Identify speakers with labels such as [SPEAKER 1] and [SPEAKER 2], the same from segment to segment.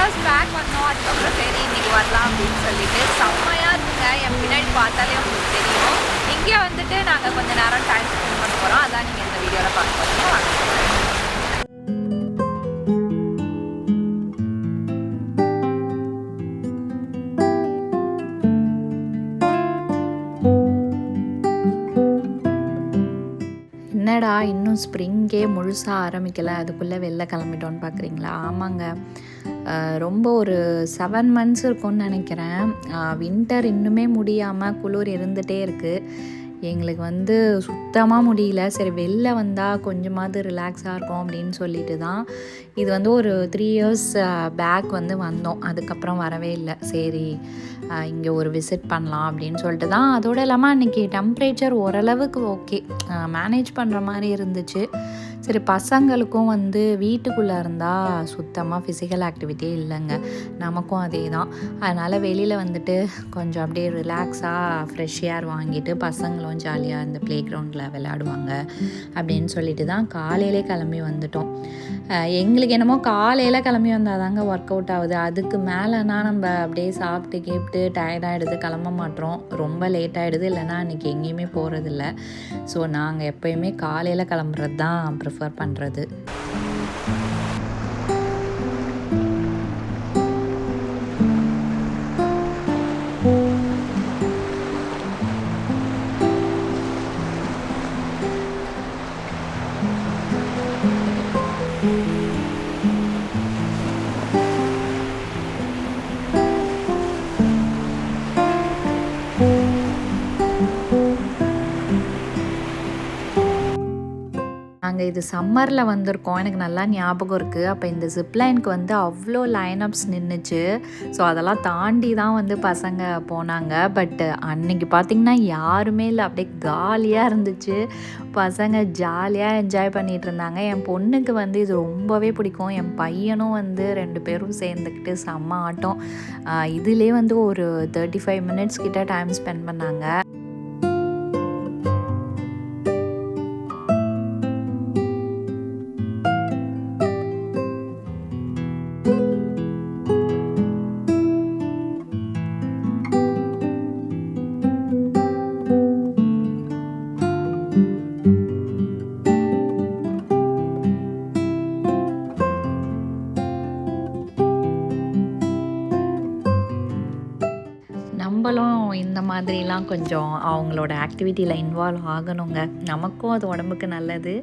[SPEAKER 1] Years back வந்தோம். அதுக்கப்புறம் சரி இன்றைக்கி வரலாம் அப்படின்னு சொல்லிட்டு செம்மையாக இருக்குங்க. என் பின்னாடி பார்த்தாலே உங்களுக்கு தெரியும். இங்கே வந்துட்டு நாங்கள் கொஞ்சம் நேரம் டைம் ஸ்பெண்ட் பண்ண போகிறோம். அதான் நீங்கள் இந்த வீடியோவில் பார்க்க போகிறீங்க.
[SPEAKER 2] என்னடா இன்னும் ஸ்ப்ரிங்கே முழுசாக ஆரம்பிக்கலை, அதுக்குள்ளே வெளில கிளம்பிட்டோன்னு பார்க்குறீங்களா? ஆமாங்க, ரொம்ப ஒரு 7 months இருக்கும்னு நினைக்கிறேன். வின்டர் இன்னுமே முடியாமல் குளிர் இருந்துகிட்டே இருக்குது. எங்களுக்கு வந்து சுத்தமாக முடியல. சரி வெளில வந்தால் கொஞ்சமாவது ரிலாக்ஸாக இருக்கும் அப்படின்னு சொல்லிட்டு தான் இது வந்து ஒரு 3 years பேக் வந்து வந்தோம். அதுக்கப்புறம் வரவே இல்லை. சரி இங்கே ஒரு விசிட் பண்ணலாம் அப்படின்னு சொல்லிட்டு தான். அதோடு இல்லாமல் அன்றைக்கி டெம்ப்ரேச்சர் ஓரளவுக்கு ஓகே, மேனேஜ் பண்ணுற மாதிரி இருந்துச்சு. சரி பசங்களுக்கும் வந்து வீட்டுக்குள்ளே இருந்தால் சுத்தமாக ஃபிசிக்கல் ஆக்டிவிட்டியே இல்லைங்க, நமக்கும் அதே தான். அதனால் வெளியில் வந்துட்டு கொஞ்சம் அப்படியே ரிலாக்ஸாக ஃப்ரெஷ் ஏர் வாங்கிட்டு பசங்களும் ஜாலியாக இந்த ப்ளே கிரவுண்டில் விளையாடுவாங்க அப்படின்னு சொல்லிட்டு தான் காலையிலே கிளம்பி வந்துட்டோம். எங்களுக்கு என்னமோ காலையில் கிளம்பி வந்தால் தாங்க ஒர்க் அவுட் ஆகுது. அதுக்கு மேலேனா நம்ம அப்படியே சாப்பிட்டு கேப்பிட்டு டயர்டாகிடுது, கிளம்ப மாட்டோம். ரொம்ப லேட் ஆகிடுது, இல்லைனா அன்றைக்கி எங்கேயுமே போகிறதில்ல. ஸோ நாங்கள் எப்போயுமே காலையில் கிளம்புறது தான் ப்ரிஃபர் பண்ணுறது. நாங்கள் இது சம்மரில் வந்திருக்கோம், எனக்கு நல்லா ஞாபகம் இருக்குது. அப்போ இந்த ஜிப்லைனுக்கு வந்து அவ்வளோ லைனப்ஸ் நின்றுச்சு. ஸோ அதெல்லாம் தாண்டி தான் வந்து பசங்க போனாங்க. பட் அன்னைக்கு பார்த்திங்கன்னா யாருமே இல்லை, அப்படியே காலியாக இருந்துச்சு. பசங்க ஜாலியாக என்ஜாய் பண்ணிகிட்டு இருந்தாங்க. என் பொண்ணுக்கு வந்து இது ரொம்பவே பிடிக்கும். என் பையனும் வந்து 2 பேரும் சேர்ந்துக்கிட்டு செம்ம ஆட்டம். இதிலே வந்து ஒரு 35 minutes கிட்ட டைம் ஸ்பெண்ட் பண்ணாங்க. நம்மளும் இந்த மாதிரிலாம் கொஞ்சம் அவங்களோட ஆக்டிவிட்டியில் இன்வால்வ் ஆகணுங்க, நமக்கும் அது உடம்புக்கு நல்லது.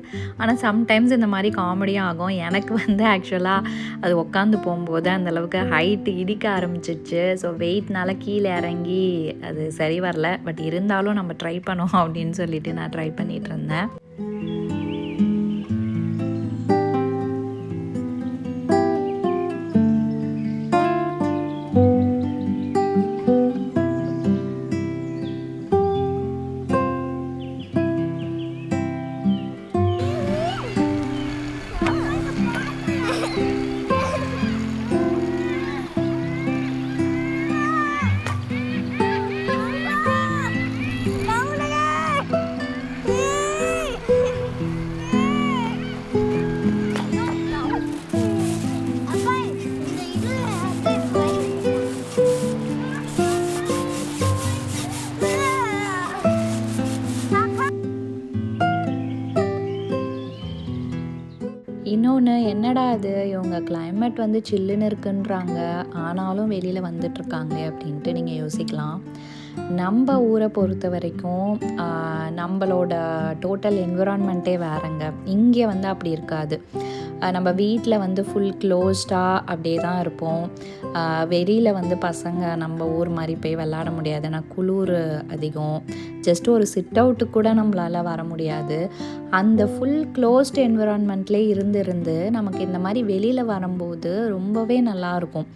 [SPEAKER 2] ஆனால் சம்டைம்ஸ் இந்த மாதிரி காமெடியும் ஆகும். எனக்கு வந்து ஆக்சுவலாக அது உட்காந்து போகும்போது அந்தளவுக்கு ஹைட்டு இடிக்க ஆரம்பிச்சிச்சு. ஸோ வெயிட்னால கீழே இறங்கி அது சரி வரல. பட் இருந்தாலும் நம்ம ட்ரை பண்ணுவோம் அப்படின்னு சொல்லிட்டு நான் ட்ரை பண்ணிகிட்டு இருந்தேன். இன்னொன்று என்னடா அது, இவங்க கிளைமேட் வந்து சில்லுன்னு இருக்குன்றாங்க, ஆனாலும் வெளியில் வந்துட்டுருக்காங்களே அப்படின்ட்டு நீங்கள் யோசிக்கலாம். நம்ம ஊரை பொறுத்த வரைக்கும் நம்மளோட டோட்டல் என்விரான்மெண்ட்டே வேறங்க. இங்கே வந்து அப்படி இருக்காது. நம்ம வீட்டில் வந்து ஃபுல் க்ளோஸ்டாக அப்படியே தான் இருப்போம். வெளியில் வந்து பசங்க நம்ம ஊர் மாதிரி போய் விளாட முடியாது, ஏன்னா குளிர் அதிகம். ஜஸ்ட் ஒரு சிட் அவுட்டுக்கு கூட நம்மளால் வர முடியாது. அந்த ஃபுல் க்ளோஸ்ட் என்விரான்மெண்ட்லேயே இருந்து நமக்கு இந்த மாதிரி வெளியில் வரும்போது ரொம்பவே நல்லாயிருக்கும்.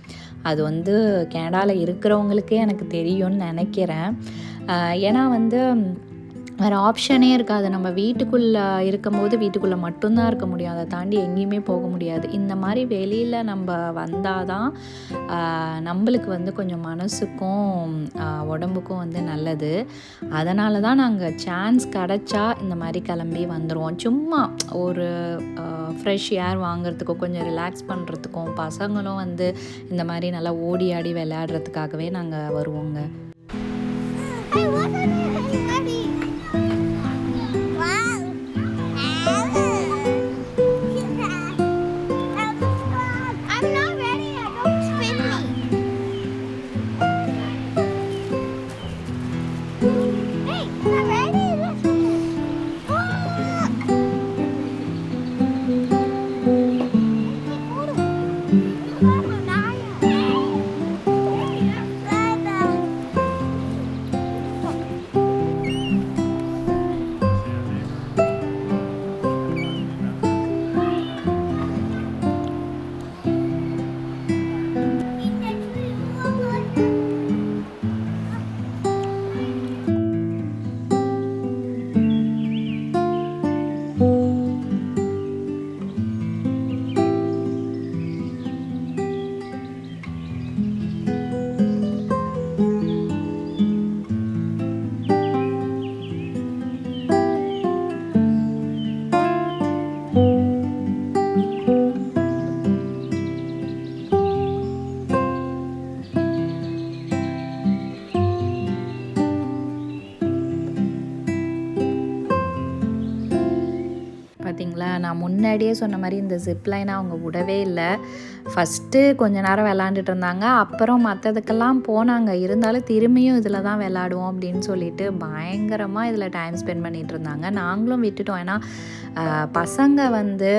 [SPEAKER 2] அது வந்து கனடாவில் இருக்கிறவங்களுக்கே எனக்கு தெரியும்னு நினைக்கிறேன். ஏன்னா வந்து வேறு ஆப்ஷனே இருக்காது. நம்ம வீட்டுக்குள்ளே இருக்கும்போது வீட்டுக்குள்ளே மட்டும்தான் இருக்க முடியும். அதை தாண்டி எங்கேயுமே போக முடியாது. இந்த மாதிரி வெளியில் நம்ம வந்தால் தான் நம்மளுக்கு வந்து கொஞ்சம் மனசுக்கும் உடம்புக்கும் வந்து நல்லது. அதனால தான் நாங்கள் சான்ஸ் கிடச்சா இந்த மாதிரி கிளம்பி வந்துடுவோம். சும்மா ஒரு ஃப்ரெஷ் ஏர் வாங்குறதுக்கும் கொஞ்சம் ரிலாக்ஸ் பண்ணுறதுக்கும் பசங்களும் வந்து இந்த மாதிரி நல்லா ஓடி ஆடி விளையாடுறதுக்காகவே நாங்கள் வருவோங்க. பார்த்தீங்களா, நான் முன்னாடியே சொன்ன மாதிரி இந்த ஜிப்லைனை அவங்க விடவே இல்லை. ஃபஸ்ட்டு கொஞ்ச நேரம் விளாண்டுட்டு இருந்தாங்க, அப்புறம் மற்றதுக்கெல்லாம் போனாங்க. இருந்தாலும் திரும்பியும் இதில் தான் விளாடுவோம் அப்படின்னு சொல்லிட்டு பயங்கரமாக இதில் டைம் ஸ்பெண்ட் பண்ணிகிட்டு இருந்தாங்க. நாங்களும் விட்டுட்டோம். ஏன்னா பசங்க வந்து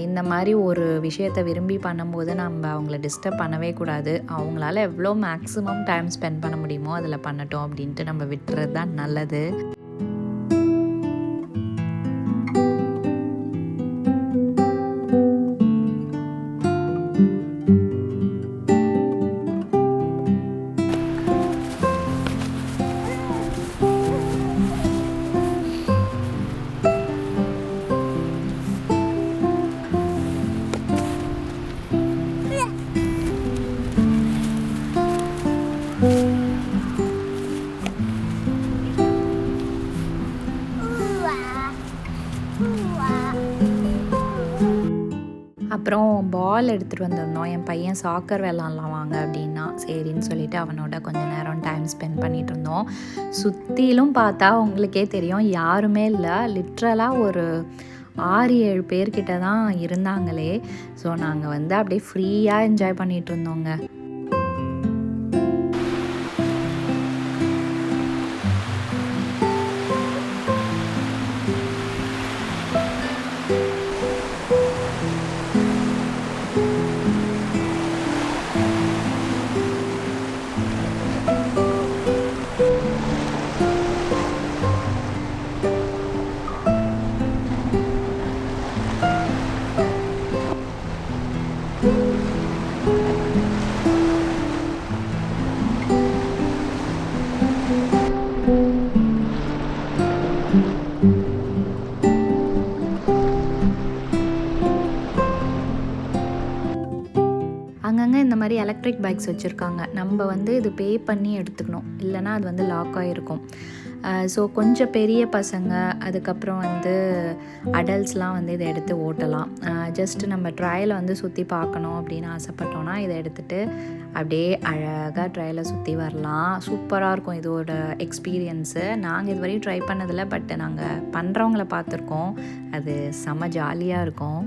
[SPEAKER 2] இந்த மாதிரி ஒரு விஷயத்தை விரும்பி பண்ணும்போது நம்ம அவங்கள டிஸ்டர்ப் பண்ணவே கூடாது. அவங்களால எவ்வளோ மேக்ஸிமம் டைம் ஸ்பெண்ட் பண்ண முடியுமோ அதில் பண்ணட்டும் அப்படின்ட்டு நம்ம விட்டுறது தான் நல்லது. அப்புறம் பால் எடுத்துகிட்டு வந்திருந்தோம். என் பையன் சாக்கர் விளாட்லாம் வாங்க அப்படின்னா சரின்னு சொல்லிவிட்டு அவனோட கொஞ்சம் நேரம் டைம் ஸ்பெண்ட் பண்ணிகிட்டு இருந்தோம். சுற்றிலும் பார்த்தா உங்களுக்கே தெரியும் யாருமே இல்லை. லிட்ரலாக ஒரு 6-7 பேர்கிட்ட தான் இருந்தாங்களே. ஸோ நாங்கள் வந்து அப்படியே ஃப்ரீயாக என்ஜாய் பண்ணிகிட்டு இருந்தோங்க. அங்கங்கே இந்த மாதிரி எலக்ட்ரிக் பைக்ஸ் வச்சுருக்காங்க. நம்ம வந்து இது பே பண்ணி எடுத்துக்கணும், இல்லைனா அது வந்து லாக் ஆகிருக்கும். ஸோ கொஞ்சம் பெரிய பசங்க அதுக்கப்புறம் வந்து அடல்ட்ஸ்லாம் வந்து இதை எடுத்து ஓட்டலாம். ஜஸ்ட்டு நம்ம ட்ரையலை வந்து சுற்றி பார்க்கணும் அப்படின்னு ஆசைப்பட்டோன்னா இதை எடுத்துகிட்டு அப்படியே அழகாக ட்ரையலை சுற்றி வரலாம். சூப்பராக இருக்கும் இதோட எக்ஸ்பீரியன்ஸு. நாங்கள் இதுவரையும் ட்ரை பண்ணதில்லை, பட் நாங்கள் பண்ணுறவங்கள பார்த்துருக்கோம். அது செம்ம ஜாலியாக இருக்கும்.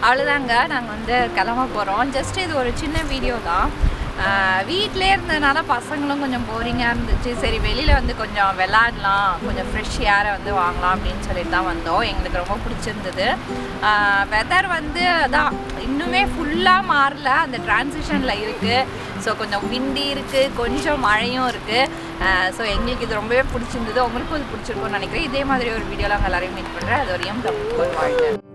[SPEAKER 1] அவ்வளோதாங்க, நாங்கள் வந்து கிளம்ப போகிறோம். ஜஸ்ட் இது ஒரு சின்ன வீடியோ தான். வீட்டிலே இருந்ததுனால பசங்களும் கொஞ்சம் போரிங்காக இருந்துச்சு. சரி வெளியில் வந்து கொஞ்சம் விளாடலாம், கொஞ்சம் ஃப்ரெஷ் ஏரை வந்து வாங்கலாம் அப்படின்னு சொல்லிட்டு தான் வந்தோம். எங்களுக்கு ரொம்ப பிடிச்சிருந்தது. வெதர் வந்து அதான் இன்னுமே ஃபுல்லாக மாறல, அந்த டிரான்சிஷனில் இருக்குது. ஸோ கொஞ்சம் விண்டி இருக்குது, கொஞ்சம் மழையும் இருக்குது. ஸோ எங்களுக்கு இது ரொம்பவே பிடிச்சிருந்தது. உங்களுக்கும் இது பிடிச்சிருக்கும்னு நினைக்கிறேன். இதே மாதிரி ஒரு வீடியோவில் அவங்க எல்லாரையும் மீட் பண்ணுறேன். அது வரையும் தமிழ் வாழ்க.